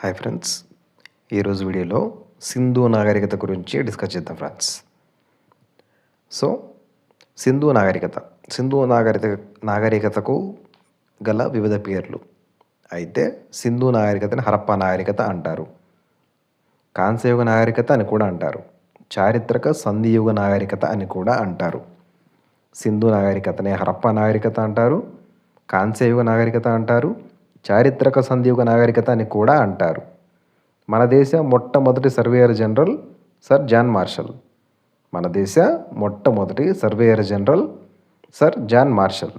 Hi friends, ఈరోజు వీడియోలో సింధు నాగరికత గురించి డిస్కస్ చేద్దాం ఫ్రెండ్స్. సో సింధు నాగరికతకు గల వివిధ పేర్లు. అయితే సింధు నాగరికతని హరప్పా నాగరికత అంటారు, కాంస్యయుగ నాగరికత అని కూడా అంటారు, చారిత్రక సంధియుగ నాగరికత అని కూడా అంటారు. సింధు నాగరికతనే హరప్పా నాగరికత అంటారు, కాంస్యయుగ నాగరికత అంటారు, చారిత్రక సంధియుగ నాగరికత అని కూడా అంటారు. మన దేశ మొట్టమొదటి surveyor general sir John Marshall. Sir John Marshall.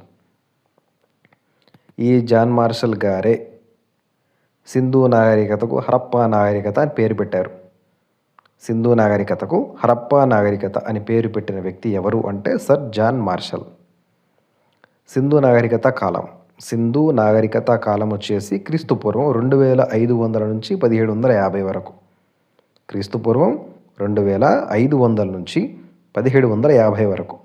ఈ జాన్ మార్షల్ గారే సింధు నాగరికతకు హరప్పా నాగరికత అని పేరు పెట్టారు. సింధు నాగరికతకు హరప్పా నాగరికత అని పేరు పెట్టిన వ్యక్తి ఎవరు అంటే సర్ జాన్ మార్షల్. సింధు నాగరికత కాలం వచ్చేసి క్రీస్తుపూర్వం 2500 నుంచి 1750 వరకు. క్రీస్తుపూర్వం 2500 నుంచి 1750 వరకు.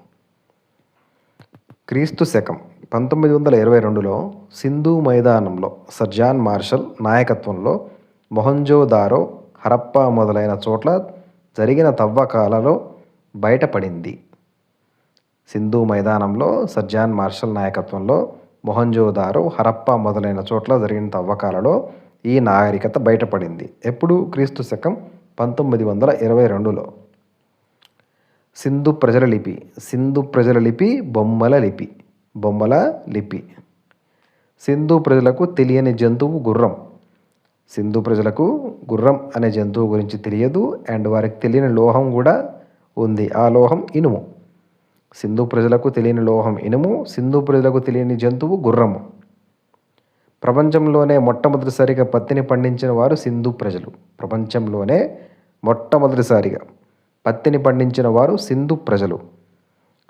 క్రీస్తు శకం 1922లో సింధు మైదానంలో సర్ జాన్ మార్షల్ నాయకత్వంలో మొహంజోదారో, హరప్పా మొదలైన చోట్ల జరిగిన తవ్వకాలలో బయటపడింది. సింధు మైదానంలో సర్ జాన్ మార్షల్ నాయకత్వంలో మొహంజోదారో, హరప్పా మొదలైన చోట్ల జరిగిన తవ్వకాలలో ఈ నాగరికత బయటపడింది. ఎప్పుడు? క్రీస్తు శకం 1922లో. సింధు ప్రజల లిపి బొమ్మల లిపి. సింధు ప్రజలకు తెలియని జంతువు గుర్రం. సింధు ప్రజలకు గుర్రం అనే జంతువు గురించి తెలియదు అండ్ వారికి తెలియని లోహం కూడా ఉంది. ఆ లోహం ఇనుము. సింధు ప్రజలకు తెలియని లోహం ఇనుము, సింధు ప్రజలకు తెలియని జంతువు గుర్రము. ప్రపంచంలోనే మొట్టమొదటిసారిగా పత్తిని పండించిన వారు సింధు ప్రజలు. ప్రపంచంలోనే మొట్టమొదటిసారిగా పత్తిని పండించిన వారు సింధు ప్రజలు.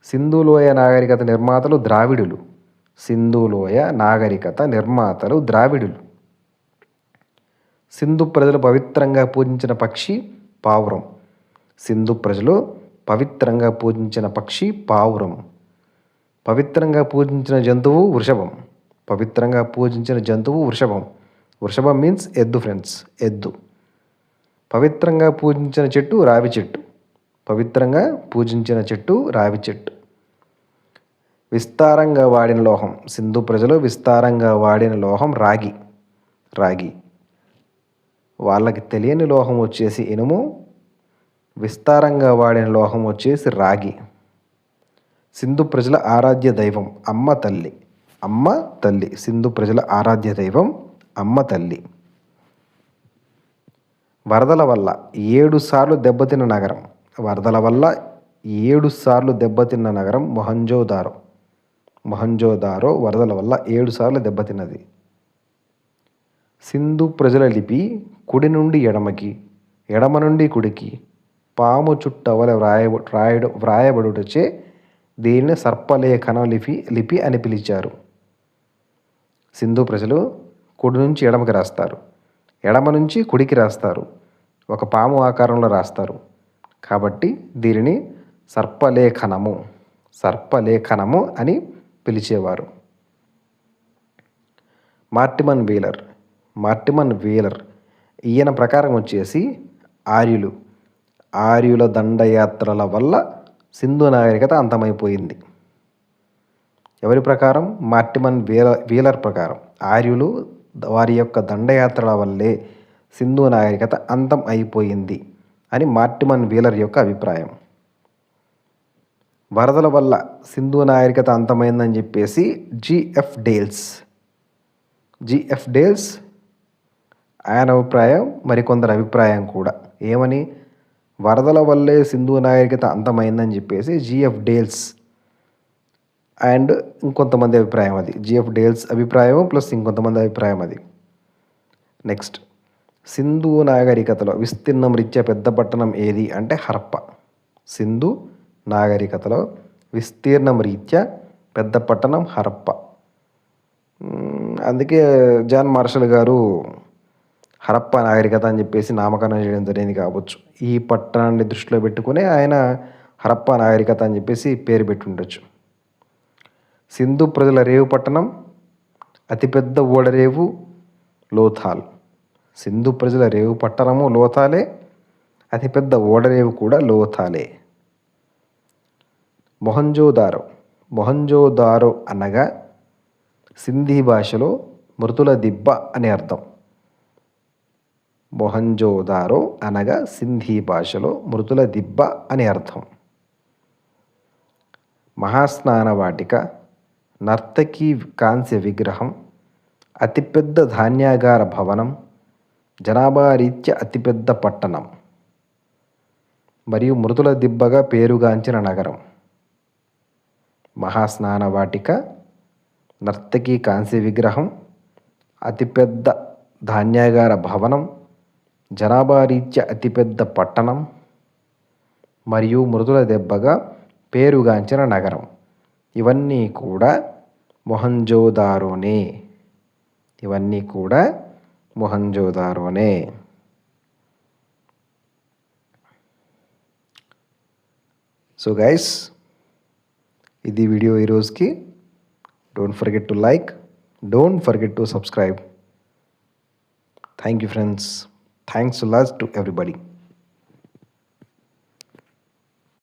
సింధులోయ నాగరికత నిర్మాతలు ద్రావిడులు. సింధు ప్రజలు పవిత్రంగా పూజించిన పక్షి పావురం. సింధు ప్రజలు పవిత్రంగా పూజించిన పక్షి పావురం. పవిత్రంగా పూజించిన జంతువు వృషభం. వృషభం మీన్స్ ఎద్దు ఫ్రెండ్స్, ఎద్దు. పవిత్రంగా పూజించిన చెట్టు రావి చెట్టు. విస్తారంగా వాడిన లోహం. సింధు ప్రజలు విస్తారంగా వాడిన లోహం రాగి. వాళ్ళకి తెలియని లోహం వచ్చేసి ఇనుము, విస్తారంగా వాడిన లోహం వచ్చేసి రాగి. సింధు ప్రజల ఆరాధ్య దైవం అమ్మ తల్లి. సింధు ప్రజల ఆరాధ్య దైవం అమ్మ తల్లి. వరదల వల్ల 7 సార్లు దెబ్బతిన్న నగరం మొహంజోదారో వరదల వల్ల 7 సార్లు దెబ్బతిన్నది. సింధు ప్రజల లిపి కుడి నుండి ఎడమకి, ఎడమ నుండి కుడికి పాము చుట్టవల వ్రాయబడుటచే దీనిని సర్పలేఖన లిపి అని పిలిచారు. సింధు ప్రజలు కుడి నుంచి ఎడమకి రాస్తారు, ఎడమ నుంచి కుడికి రాస్తారు, ఒక పాము ఆకారంలో రాస్తారు. కాబట్టి దీనిని సర్పలేఖనము అని పిలిచేవారు. మార్టిమన్ వీలర్ ఈయన ప్రకారం వచ్చేసి ఆర్యుల దండయాత్రల వల్ల సింధు నాగరికత అంతమైపోయింది. ఎవరి ప్రకారం? మార్టిమన్ వీలర్ ప్రకారం ఆర్యులు వారి యొక్క దండయాత్రల వల్లే సింధు నాగరికత అంతం అయిపోయింది అని మార్టిమన్ వీలర్ యొక్క అభిప్రాయం. వరదల వల్ల సింధు నాగరికత అంతమైందని చెప్పేసి జిఎఫ్ డేల్స్ ఆయన అభిప్రాయం, మరికొందరు అభిప్రాయం కూడా. ఏమని? వరదల వల్లే సింధు నాగరికత అంతమైందని చెప్పేసి జిఎఫ్ డేల్స్ అండ్ ఇంకొంతమంది అభిప్రాయం. అది జిఎఫ్ డేల్స్ అభిప్రాయం ప్లస్ ఇంకొంతమంది అభిప్రాయం అది. నెక్స్ట్, సింధు నాగరికతలో విస్తీర్ణం రీత్యా పెద్ద పట్టణం ఏది అంటే హరప్ప. సింధు నాగరికతలో విస్తీర్ణం రీత్యా పెద్ద పట్టణం హరప్ప. అందుకే జాన్ మార్షల్ గారు హరప్పా నాగరికత అని చెప్పేసి నామకరణం చేయడం జరిగింది కావచ్చు. ఈ పట్టణాన్ని దృష్టిలో పెట్టుకుని ఆయన హరప్పా నాగరికత అని చెప్పేసి పేరు పెట్టి ఉండొచ్చు. సింధు ప్రజల రేవు పట్టణం, అతిపెద్ద ఓడరేవు లోథాల్. సింధు ప్రజల రేవు పట్టణము లోథాలే, అతిపెద్ద ఓడరేవు కూడా లోథాలే. మొహంజోదారో. మొహంజోదారో అనగా సింధీ భాషలో మృతుల దిబ్బ అని అర్థం. మొహంజోదారో అనగా సింధీ భాషలో మృతుల దిబ్బ అని అర్థం. మహాస్నాన వాటిక, నర్తకీ కాంస్య విగ్రహం, అతిపెద్ద ధాన్యాగార భవనం, జనాభా రీత్యా అతిపెద్ద పట్టణం మరియు మృతుల దిబ్బగా పేరుగాంచిన నగరం. మహాస్నాన వాటిక, నర్తకీ కాంస్య విగ్రహం, అతిపెద్ద ధాన్యాగార భవనం, జనాభా రీత్యా అతిపెద్ద పట్టణం మరియు మృతుల దెబ్బగా పేరుగాంచిన నగరం. ఇవన్నీ కూడా మొహంజోదారోనే. ఇవన్నీ కూడా మొహంజోదారోనే. సో గైస్, ఇది వీడియో ఈరోజుకి. Don't forget to like, don't forget to subscribe. Thank you friends. Thanks a lot to everybody.